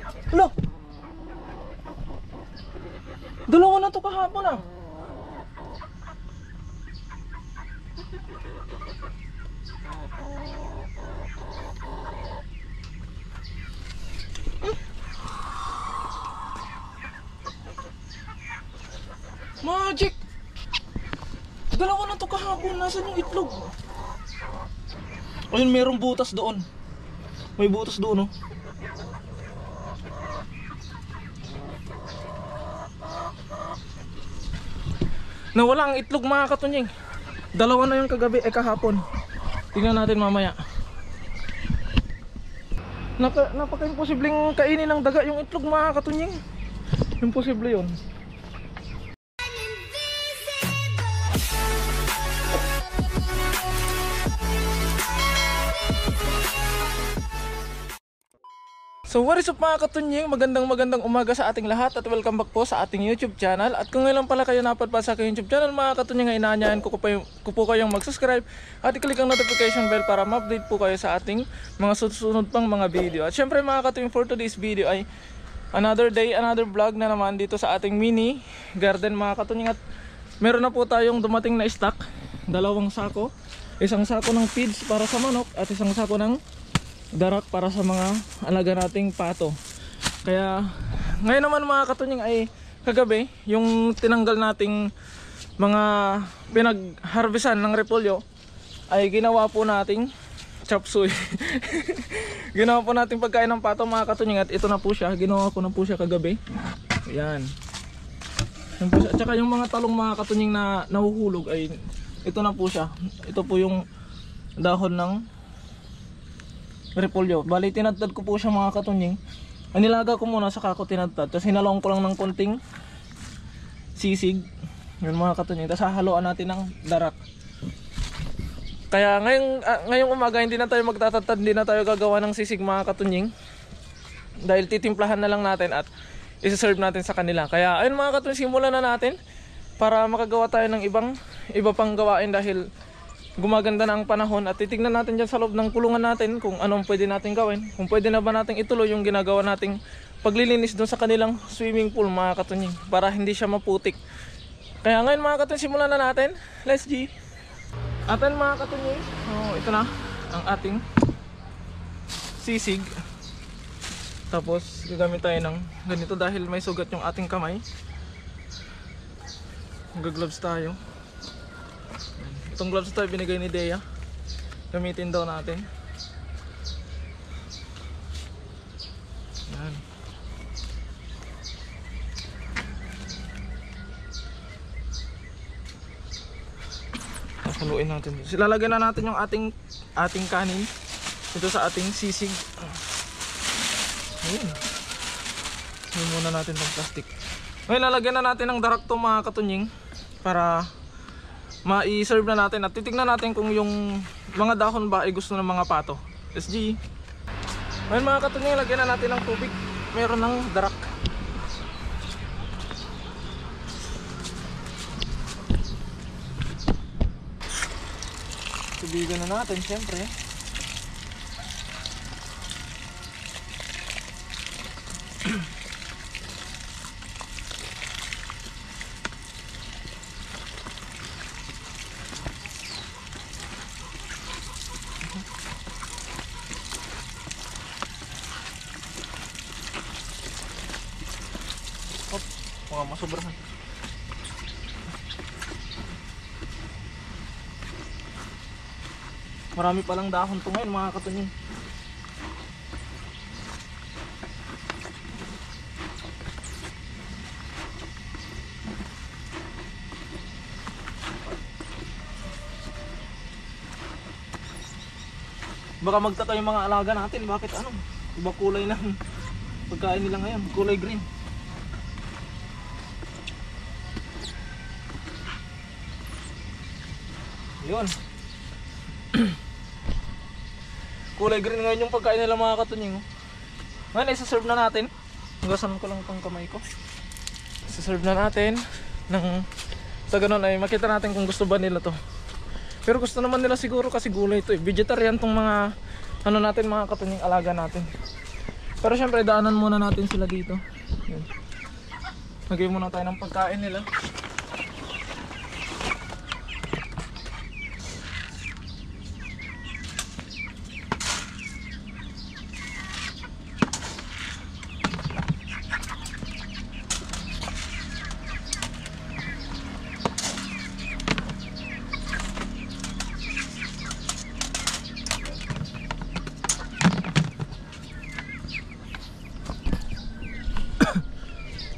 Hala! Dalawa na to kahapon ah. Magic! Dalawa na to kahapon. Nasaan yung itlog? Ayun, merong butas doon. May butas doon, oh. Nawala ang itlog mga katunying. Dalawa na yung kagabi, kahapon. Tingnan natin mamaya. Napaka-imposibleng kainin ng daga yung itlog mga katunying. Imposible yun. So what is up mga katunying, magandang umaga sa ating lahat at welcome back po sa ating YouTube channel. At kung ngayon pala kayo napadpad sa aking YouTube channel mga katunying, ay inaanyahan ko po kayong mag-subscribe at i-click ang notification bell para ma-update po kayo sa ating mga susunod pang mga video. At syempre mga katunying, for today's video ay another day, another vlog na naman dito sa ating mini garden mga katunying. At meron na po tayong dumating na stock, dalawang sako, isang sako ng feeds para sa manok at isang sako ng darak para sa mga alaga nating pato. Kaya ngayon naman mga katunying ay kagabi yung tinanggal nating mga pinag-harvestan ng repolyo ay ginawa po nating chop suey. Ginawa po nating pagkain ng pato mga katunying at ito na po siya. Ginawa ko na po siya kagabi. Ayan. At saka yung mga talong mga katunying na nahuhulog ay ito na po siya. Ito po yung dahon ng repolyo. Bali tinadtad ko po siya mga katunying. Anilaga ko muna saka ko tinadtad. Tapos hinalawang ko lang ng konting sisig. Yun mga katunying. Tapos hahaluan natin ng darak. Kaya ngayong umaga hindi na tayo magtatadtad, hindi na tayo gagawa ng sisig mga katunying. Dahil titimplahan na lang natin at isi-serve natin sa kanila. Kaya ayun mga katunying, simulan na natin para makagawa tayo ng iba pang gawain dahil gumaganda na ang panahon. At titignan natin dyan sa loob ng kulungan natin kung anong pwede natin gawin. Kung pwede na ba natin ituloy yung ginagawa nating paglilinis doon sa kanilang swimming pool mga katunying, para hindi siya maputik. Kaya ngayon mga katunying, simulan na natin. Let's G! Atin mga katunying, ito na ang ating sisig. Tapos gagamit tayo ng ganito dahil may sugat yung ating kamay. Mag-gloves tayo. Itong gloves tayo binigay ni Dea. Gamitin daw natin. Yan. Haluin natin. Silalagyan na natin yung ating kanin dito sa ating sisig. Ayun. Ayun muna natin itong plastic. Ngayon lalagyan na natin ng darak to mga katunying para ma-i-serve na natin at titignan natin kung yung mga dahon ba ay gusto ng mga pato. SG. Ngayon mga katunying, lagyan na natin ng tubig. Meron ng darak. Tubigan na natin syempre. Mga masobrahan. Marami palang dahon to ngayon mga katunying. Baka magtaka yung mga alaga natin, bakit iba kulay ng pagkain nila ngayon, kulay green. Yun. Kulay green ngayon yung pagkain nila mga katunying. Ngayon isa-serve na natin. Hugasan ko lang itong kamay ko. Isa-serve na natin sa ganun ay makita natin kung gusto ba nila to. Pero gusto naman nila siguro kasi gulay ito eh. Vegetarian tong mga natin mga katunying alaga natin. Pero syempre daanan muna natin sila dito. Yan. Lagay muna tayo ng pagkain nila.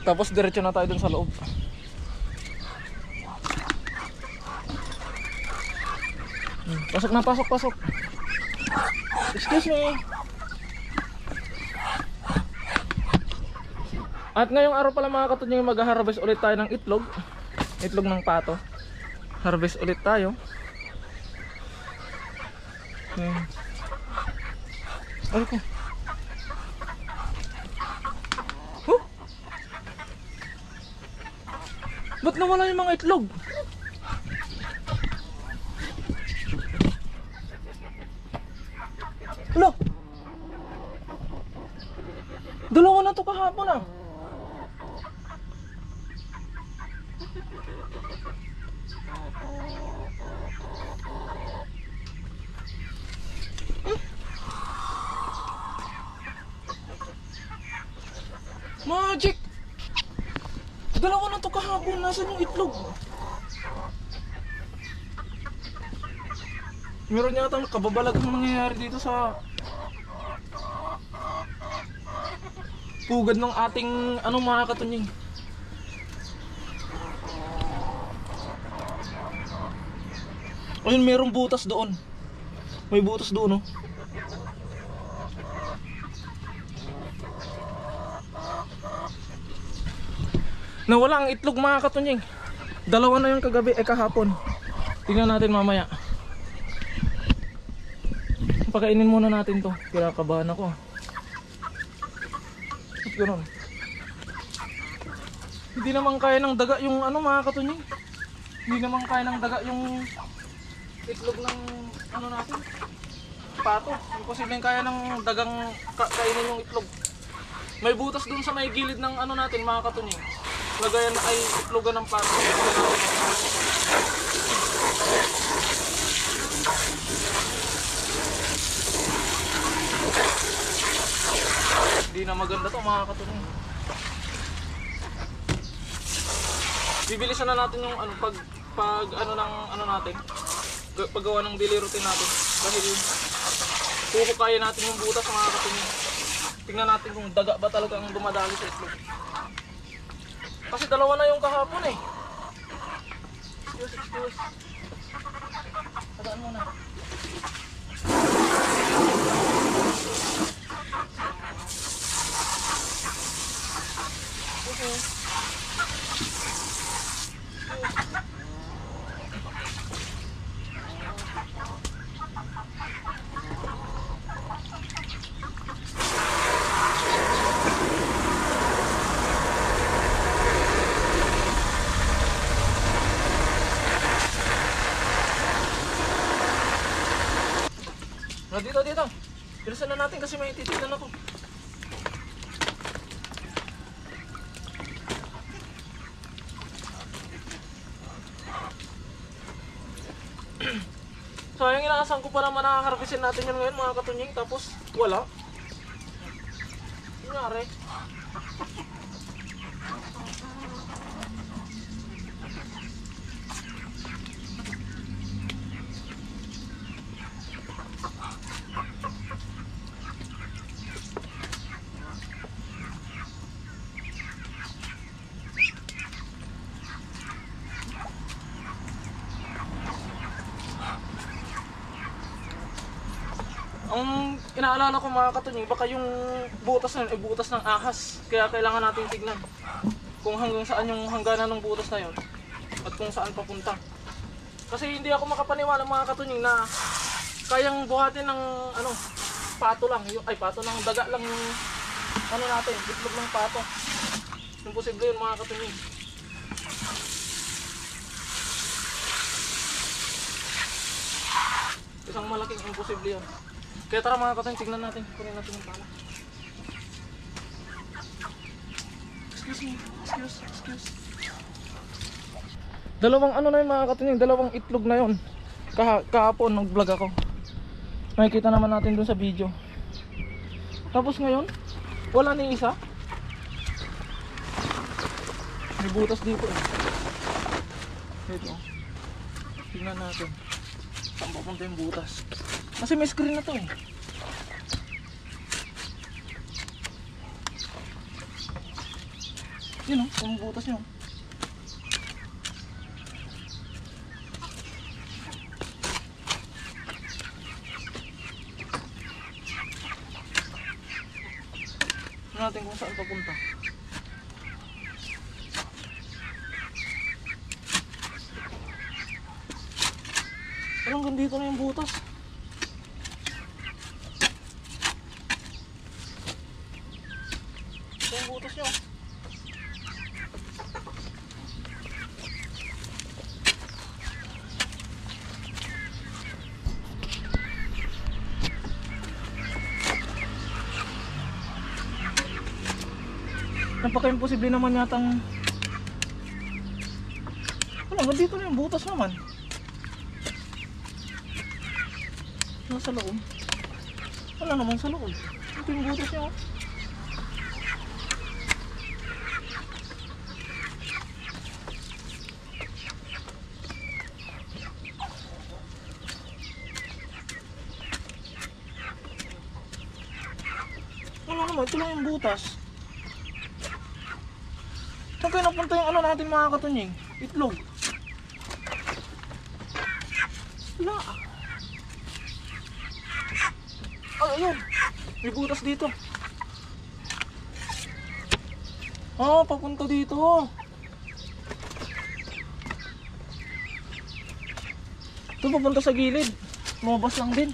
Tapos diretso na tayo dun sa loob. Pasok na, pasok. Excuse me. At ngayong araw pala mga katunying, mag-harvest ulit tayo ng itlog. Itlog ng pato. Harvest ulit tayo. Ano ko? Ba't nawala yung mga itlog? Hala! Dalawa na to kahapon ah. Magic! Dalawa na to kahapon. Nasaan yung itlog? Meron yata kababalaghang nangyayari dito sa pugad ng ating mga katunying. Ayun, merong butas doon. May butas doon, no? Nawala ang itlog mga katunying. Dalawa na yung kagabi, kahapon. Tingnan natin mamaya. Pakainin muna natin to. Kinakabahan ako. At gano'n. Hindi naman kaya ng daga yung mga katunying. Hindi naman kaya ng daga yung itlog ng natin. Pato. Imposibleng kaya ng dagang kainin yung itlog. May butas dun sa may gilid ng natin mga katunying. Lagayan ay itlogan ng pato. Hindi na maganda to mga katunying. Bibilisan na natin yung pag natin. Paggawa ng daily routine natin. Dahil kukukaya natin yung butas mga katunying. Tingnan natin kung daga ba talaga ang dumadali sa itlog. Kasi dalawa na yung kahapon eh. Excuse. Tadaan mo na. Okay. Dito. Bilisan na natin kasi may titignan ako. Sayang, inaasahan ko pa naman nakaharvestin natin yun ngayon mga katunying, tapos wala. Nangyari. Ang inaalala ko mga katunying, baka yung butas na yun ay butas ng ahas. Kaya kailangan natin tignan kung hanggang saan yung hangganan ng butas na yun at kung saan papunta. Kasi hindi ako makapaniwala mga katunying na kayang buhatin ng pato lang, pato ng daga lang yung natin, itlog ng pato. Imposible yun mga katunying. Isang malaking imposible yun. Kaya tara mga katunying, tignan natin. Kunin natin yung pala. Excuse. Dalawang ano na yun mga katunying, dalawang itlog na yun. Kahapon nag-vlog ako. Makikita naman natin dun sa video. Tapos ngayon, wala ni isa. May butas dito eh. Ito. Tingnan natin. Saan papunta yung butas? Kasi may screen na to eh. Yun o, yung butas nyo. Tignan natin kung saan papunta. Hanggang dito na yung butas. Ito yung butas nyo. Napaka-imposible naman yatang hanggang dito na yung butas naman. Nasa loob. Wala naman sa loob. Ito yung butas niya. Wala naman. Ito lang yung butas. Saan kayo napunta yung ano natin mga katunying? Itlog. Wala. Ayun, may butas dito. Papunta dito. Ito papunta sa gilid. Lumabas lang din.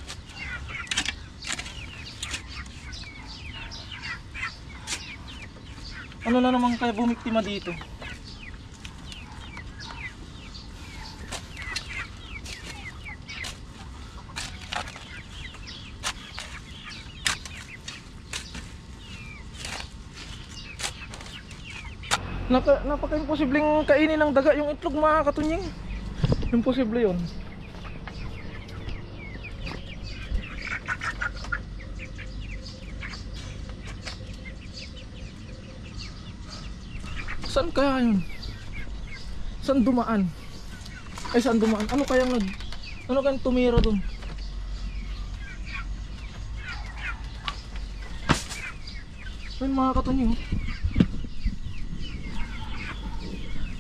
Ano na naman kaya bumiktima dito? Napaka-imposibleng kainin ng daga yung itlog mga katunying. Imposible yun. Saan kaya yun? Saan dumaan? Ay saan dumaan? Ano kayang tumira dun? Ayun mga katunying.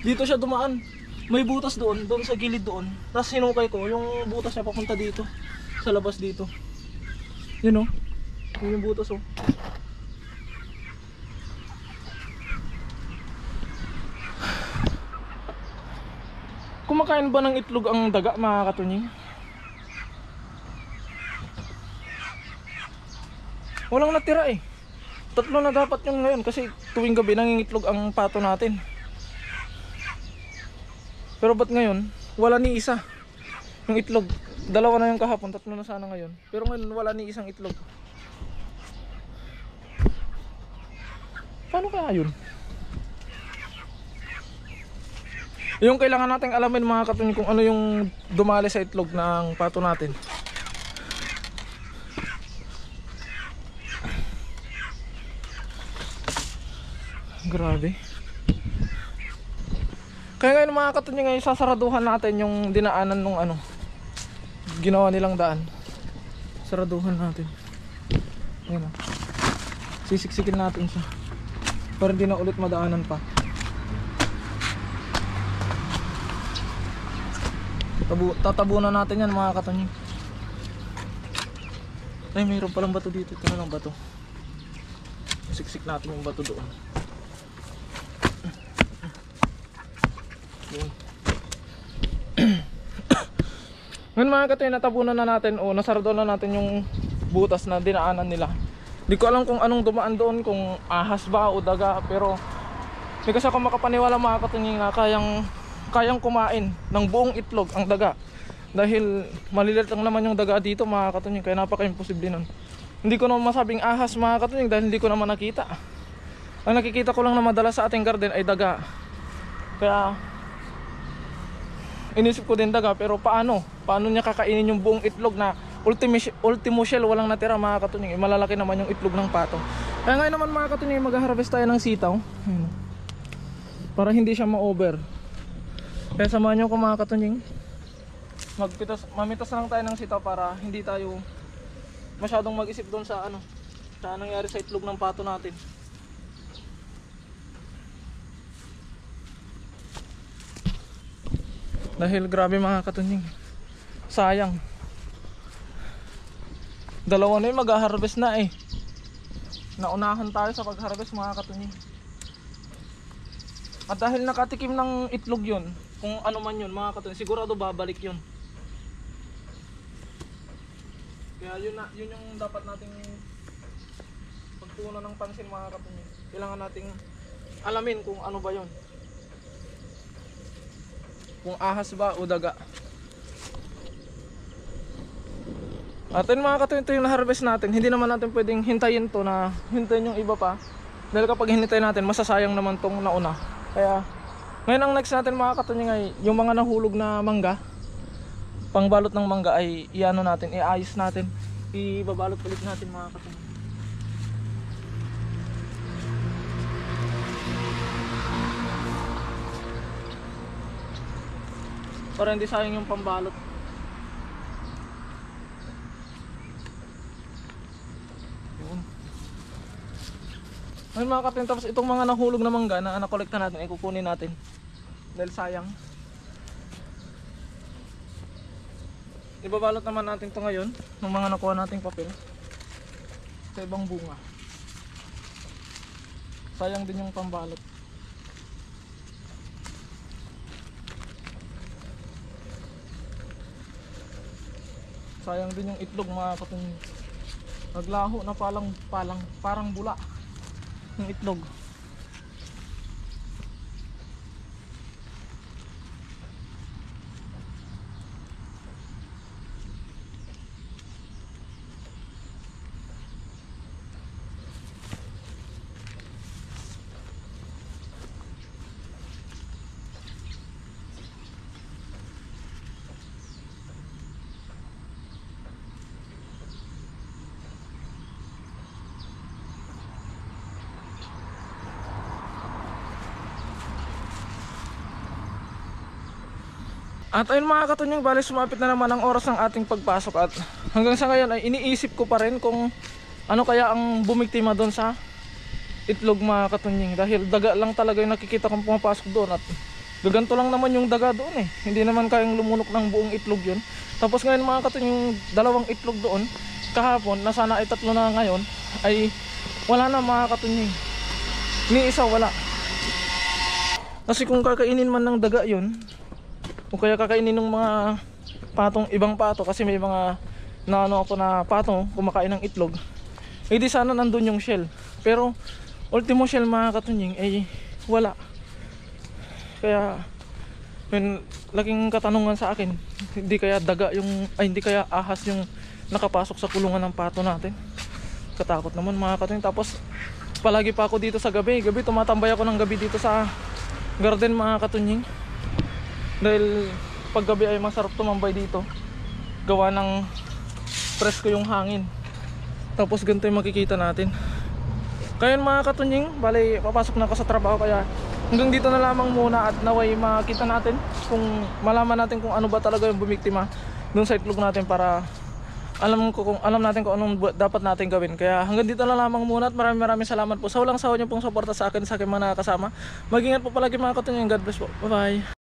Dito siya dumaan. May butas doon sa gilid doon. Tapos sinukay ko, yung butas niya papunta dito. Sa labas dito. Yun o. Yun yung butas o. Kumakain ba ng itlog ang daga mga katunying? Walang natira eh. 3 na dapat yun ngayon kasi tuwing gabi nangingitlog ang pato natin. Pero ba't ngayon, wala ni isa yung itlog. 2 na yung kahapon, 3 na sana ngayon. Pero ngayon wala ni isang itlog. Paano kaya yun? Yung kailangan nating alamin mga katunying kung ano yung dumali sa itlog ng pato natin. Grabe. Kaya ngayon mga katunying, ngayon sasaraduhan natin yung dinaanan nung ginawa nilang daan. Saraduhan natin. Ayan o. Sisiksikin natin siya para hindi na ulit madaanan pa. Tatabunan natin yan mga katunying. Ay mayroon palang bato dito. Ito na lang bato. Siksik natin yung bato doon. Ngayon mga katunying, natabunan na natin o nasarado na natin yung butas na dinaanan nila. Hindi ko alam kung anong dumaan doon, kung ahas ba o daga, pero hindi kasi ako makapaniwala mga katunying na kayang kumain ng buong itlog ang daga. Dahil maliliit lang naman yung daga dito mga katunying, kaya napaka-imposible nun. Hindi ko naman masabing ahas mga katunying dahil hindi ko naman nakita. Ang nakikita ko lang na madalas sa ating garden ay daga. Kaya inisip ko din daga, pero paano niya kakainin yung buong itlog na ultimo shell, walang natira mga katunying. Malalaki naman yung itlog ng pato. Kaya ngayon naman mga katunying, mag-harvest tayo ng sitaw. Ayun, para hindi siya ma-over. Kaya samahan nyo ko mga katunying. Mamitas na lang tayo ng sitaw para hindi tayo masyadong mag-isip doon sa sa nangyari sa itlog ng pato natin. Dahil grabe mga katunying, sayang. Dalawa na yung mag-harvest na eh. Naunahan tayo sa pag-harvest mga katunying. At dahil nakatikim ng itlog yun, kung ano man yun mga katunying, sigurado babalik yun. Kaya yun yung dapat nating pagtuunan ng pansin mga katunying. Kailangan nating alamin kung ano ba yun, kung ahas ba o daga. At yun mga katunying, ito yung na-harvest natin. Hindi naman natin pwedeng hintayin to na hintayin yung iba pa, dahil kapag hinintay natin masasayang naman tong nauna. Kaya ngayon ang next natin mga katunying ay yung mga nahulog na mangga. Pangbalot ng mangga ay iano natin, iayos natin, ibabalot ulit natin mga katunying. Para hindi sayang yung pambalot. Ayun mga katunying, tapos itong mga nahulog na mangga na nakolekta natin ay kukunin natin dahil sayang. Ibabalot naman natin to ngayon ng mga nakuha nating papel sa ibang bunga. Sayang din yung pambalot. Sayang din yung itlog mga katunying. Naglaho na parang bula yung itlog. At ayun mga katunying, bali sumapit na naman ang oras ng ating pagpasok. At hanggang sa ngayon ay iniisip ko pa rin kung ano kaya ang bumiktima doon sa itlog mga katunying. Dahil daga lang talaga yung nakikita kong pumapasok doon. At gaganto lang naman yung daga doon eh. Hindi naman kayang lumunok ng buong itlog yun. Tapos ngayon mga katunying, dalawang itlog doon kahapon, na sana ay 3 na ngayon, ay wala na mga katunying. Ni isa wala. Kasi kung kakainin man ng daga yun, o kaya kakainin ng mga patong, ibang pato, kasi may mga ako na pato kumakain ng itlog, eh di sana nandun yung shell. Pero ultimo shell mga katunying eh wala. Kaya yun, laking katanungan sa akin, hindi kaya daga yung, ay hindi kaya ahas yung nakapasok sa kulungan ng pato natin. Katakot naman mga katunying. Tapos palagi pa ako dito sa gabi tumatambay ako ng gabi dito sa garden mga katunying. Dahil pag gabi ay masarap tumambay dito, gawa ng presko yung hangin. Tapos ganito yung makikita natin. Kaya mga katunying, bali papasok na ako sa trabaho, kaya hanggang dito na lamang muna. At naway makita natin, kung malaman natin kung ano ba talaga yung bumiktima dun sa itlog natin, para alam natin kung anong dapat natin gawin. Kaya hanggang dito na lamang muna, at maraming salamat po sa walang sawa niyo pong suporta sa akin, sa aking mga nakakasama. Mag-ingat po palagi mga katunying. God bless po. Bye bye.